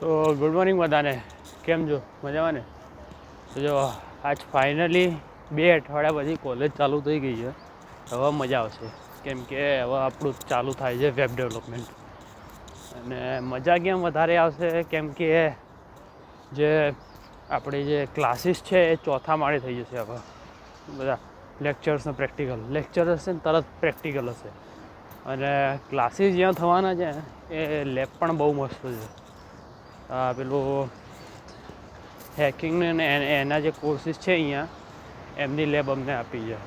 તો good morning બધાને, કેમ છો? મજામાં ને? તો જો આજ ફાઇનલી 2 અઠવાડિયા પછી કોલેજ ચાલુ થઈ ગઈ છે. હવે મજા આવશે કેમ કે હવે આપણું ચાલુ થાય છે વેબ ડેવલપમેન્ટ. અને મજા કેમ વધારે આવશે કેમ કે જે આપણી જે ક્લાસીસ છે એ 4થા માળે થઈ જશે. હવે બધા લેક્ચર્સને પ્રેક્ટિકલ લેક્ચર હશે ને તરત પ્રેક્ટિકલ હશે. અને ક્લાસીસ જ્યાં થવાના છે એ લેબ પણ બહુ મસ્ત છે. પેલું હેકિંગને એના જે કોર્સિસ છે અહીંયા એમની લેબ અમને આપી છે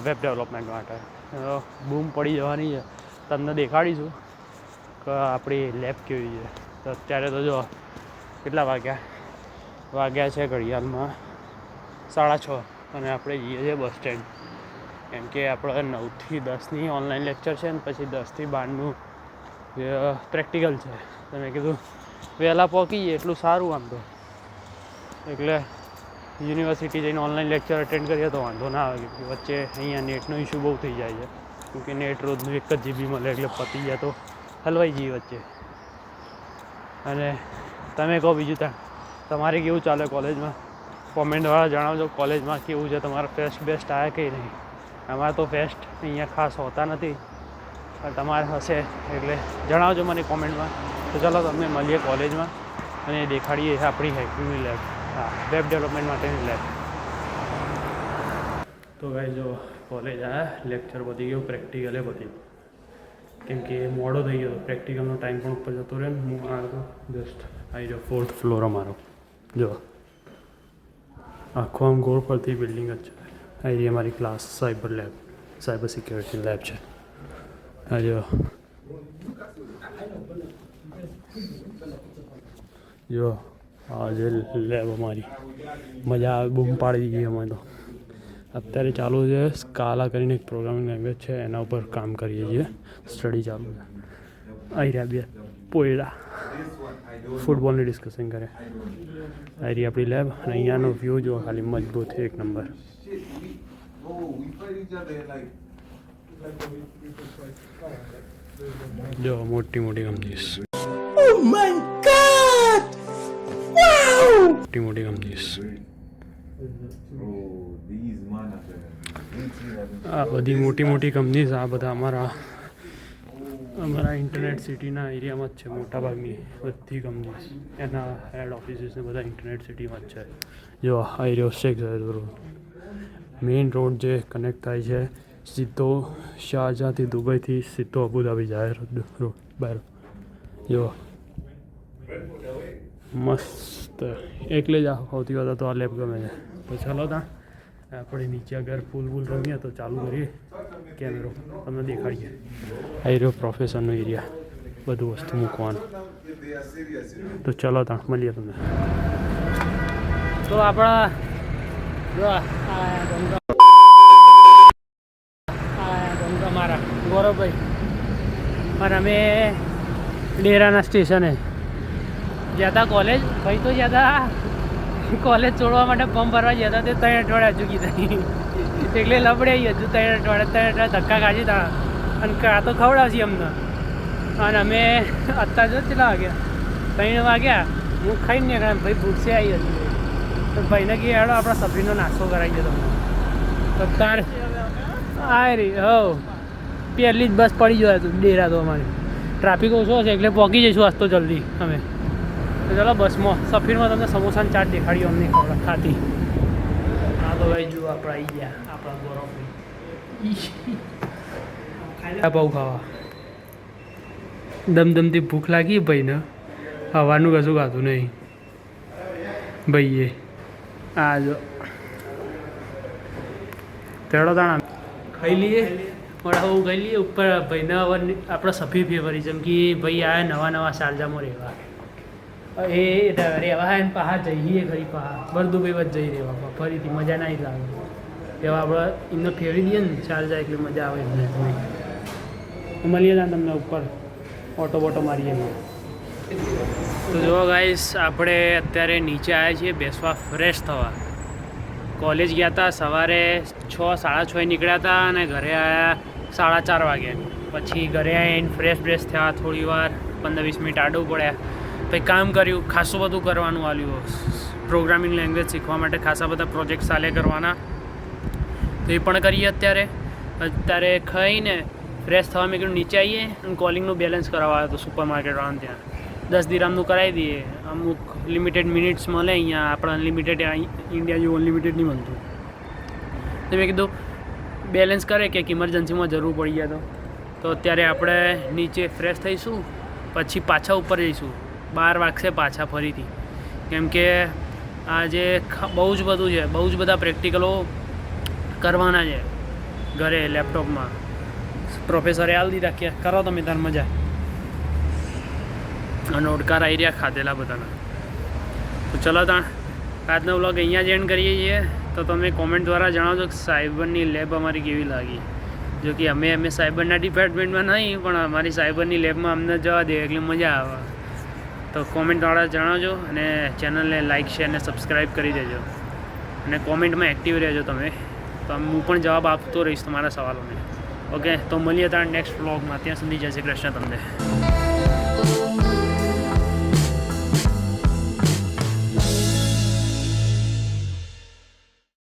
વેબ ડેવલપમેન્ટ માટે. બૂમ પડી જવાની છે, તમને દેખાડીશું કે આપણી લેબ કેવી છે. તો અત્યારે તો જો કેટલા વાગ્યા છે ઘડિયાળમાં 6:30 અને આપણે જઈએ છીએ બસ સ્ટેન્ડ. કેમ કે આપણે 9 થી 10ની ઓનલાઈન લેક્ચર છે ને પછી 10 થી 12નું પ્રેક્ટિકલ છે. તો મેં કીધું વહેલા પહોંચી જઈએ એટલું સારું. આમ તો એટલે યુનિવર્સિટી જઈને ઓનલાઈન લેક્ચર અટેન્ડ કરીએ તો વાંધો ના આવે કે વચ્ચે અહીંયા નેટનો ઇશ્યુ બહુ થઈ જાય છે. કેમકે નેટ રોજનું 1 GB મળે એટલે પતી જાય તો હલવાઈ જઈએ વચ્ચે. અને તમે કહો બીજું તમારે કેવું ચાલે કોલેજમાં? કોમેન્ટવાળા જણાવજો કોલેજમાં કેવું છે, તમારા ફેસ્ટ બેસ્ટ આવ્યા કે નહીં. અમારે તો ફેસ્ટ અહીંયા ખાસ હોતા નથી પણ તમારે હશે એટલે જણાવજો મને કોમેન્ટમાં. તો ચાલો તમને મળીએ કોલેજમાં અને દેખાડીએ આપણી હેકિંગની લેબ, વેબ ડેવલપમેન્ટ માટેની લેબ. તો ગાઈસ જો કોલેજ આવ્યા, લેક્ચર પતી ગયો, પ્રેક્ટિકલે પતી કેમ કે મોડો થઈ ગયો. પ્રેક્ટિકલનો ટાઈમ પણ ઉપર જતો રહે ને. હું આવ્યો તો જસ્ટ આવી જાઓ 4th ફ્લોર અમારો. જો આખો આમ ગોળ ફરતી બિલ્ડિંગ જ છે. આવી અમારી class cyber lab, cyber security lab છે. હા જો આ જે લેબ અમારી મજા આવે, બૂમ પાડી દીધી અમે તો. અત્યારે ચાલુ છે સ્કાલા કરીને એક પ્રોગ્રામિંગ લેંગ્વેજ છે, એના ઉપર કામ કરીએ છીએ. સ્ટડી ચાલુ છે. આવી રહ્યા બે પોયડા ફૂટબોલની ડિસ્કશન કરે. આવી રહી આપણી લેબ અને અહીંયાનો વ્યૂ જો ખાલી મજબૂત છે, 1 નંબર. જો મોટી મોટી કંપનીઝ, મોટી મોટી કંપનીઝ. આ બધી મોટી મોટી કંપનીઝ આ બધા અમારા ઇન્ટરનેટ સિટીના એરિયામાં જ છે. મોટાભાગની બધી કંપનીઝ એના હેડ ઓફિસીસને બધા ઇન્ટરનેટ સિટીમાં જ છે. જો આ એરિયો Sheikh Zayed road, main road જે કનેક્ટ થાય છે સીધો શારજાહથી દુબઈથી સીધો અબુધાબી જાય રોડ બહાર. જો મસ્ત એકલે જ સૌથી વધારે તો આ લેબ ગમે છે. તો ચાલો આપણે નીચે અગર પુલ રમીએ તો ચાલુ કરીએ કેમેરો, તમને દેખાડીએ. આવી રહ્યો પ્રોફેસરનો એરિયા, બધું વસ્તુ મૂકવાનું. તો ચાલો મળીએ તમને. તો આપણા મારા ગૌરવભાઈ અને અમે ડેરાના સ્ટેશને ગયા હતા કોલેજ. ભાઈ તો ગયા હતા કોલેજ છોડવા માટે ફોર્મ ભરવા ગયા હતા. તે 3 અઠવાડિયા ચૂકી થઈ એટલે લબડે હજુ 3 અઠવાડિયા ધક્કા કાઢી હતા. અને કાં તો ખવડાવશે અમને. અને અમે અત્યારે જો કેટલા વાગ્યા? 3 વાગ્યા. હું ખાઈને નીકળ્યા, ભાઈ ભૂખસે આવી હતી. તો ભાઈને કહે હેડો આપણા સફરીનો નાસ્તો કરાવી દો તમને. તો તાર આ રહી પહેલી જ બસ પડી ગયો હતું ડેરા. તો અમારી ટ્રાફિક ઓછો છે એટલે પહોંચી જઈશું આજ તો જલ્દી અમે. તો ચાલો બસમાં સફીરમાં તમને સમોસાની ચાટ દેખાડીઓ અમને ખાતી. હા તો ભાઈ જુઓ આપણે આવી ગયા આપણા ગૌરવભાઈ બહુ ખાવા. દમદમથી ભૂખ લાગી ભાઈને, હવાનું કશું ખાતું નહીં ભાઈએ. આ જો તેડો તાણા ખાઈ લઈએ, વડાવું ખાઈ લઈએ. ઉપર ભાઈને હવે આપણે સફી ફેવરી જેમ કે ભાઈ આ નવા શારજામાં રહેવા એ રહેવા ને પહા જઈએ ખરી પહા બરદુભાઈ વધ જઈ રહેવા ફરીથી મજા ના લાગે. એવા આપણે એમને ફેરવી દઈએ ને શારજા એટલે મજા આવે એમને. મળીએ ને તમને ઉપર ઓટો બોટો મારીએ. તો જો ગાઈસ આપણે અત્યારે નીચે આવ્યા છીએ બેસવા, ફ્રેશ થવા. કોલેજ ગયા હતા સવારે 6-6:30 નીકળ્યા હતા અને ઘરે આવ્યા 4:30 વાગે. પછી ઘરે આવીને ફ્રેશ થયા, થોડી વાર 15-20 મિનિટ આડવું પડ્યા. પછી કામ કર્યું, ખાસું બધું કરવાનું આવ્યું. પ્રોગ્રામિંગ લેંગ્વેજ શીખવા માટે ખાસા બધા પ્રોજેક્ટ્સ ચાલે કરવાના, તો એ પણ કરીએ. અત્યારે ખાઈને ફ્રેશ થવા મેં કીધું નીચે આવીએ અને કોલિંગનું બેલેન્સ કરાવવા આવ્યો હતો સુપર માર્કેટવાળાને ત્યાં. 10 દિરહામનું કરાવી દઈએ. અમુક લિમિટેડ મિનિટ્સ મળે અહીંયા, આપણે અનલિમિટેડ ઇન્ડિયા જેવું અનલિમિટેડ નહીં મળતું. તો મેં કીધું બેલેન્સ કરે કે ઇમરજન્સીમાં જરૂર પડી જાય તો અત્યારે આપણે નીચે ફ્રેશ થઈશું, પછી પાછા ઉપર જઈશું. 12 વાગશે પાછા ફરીથી, કેમ કે આજે બહુ જ બધું છે, બહુ જ બધા પ્રેક્ટિકલો કરવાના છે ઘરે લેપટોપમાં. પ્રોફેસરે હાલ દીધા કે કરો તમે તાર મજા. અને ઓડકાર આવી રહ્યા ખાધેલા બધાના. તો ચલો તાણ આજનો વ્લોગ અહીંયા જ એન્ડ કરીએ છીએ. તો તમે કોમેન્ટ દ્વારા જણાવજો કે સાયબરની લેબ અમારી કેવી લાગી. જો કે અમે સાયબરના ડિપાર્ટમેન્ટમાં નહીં, પણ અમારી સાયબરની લેબમાં અમને જવા દે એટલે મજા આવે. તો કોમેન્ટ દ્વારા જણાવજો અને ચેનલને લાઇક શેર અને સબસ્ક્રાઈબ કરી દેજો. અને કોમેન્ટમાં એક્ટિવ રહેજો તમે, તો હું પણ જવાબ આપતો રહીશ તમારા સવાલોને. ઓકે, તો મળીએ તાણ નેક્સ્ટ વ્લોગમાં. ત્યાં સુધી જય શ્રી કૃષ્ણ તમને.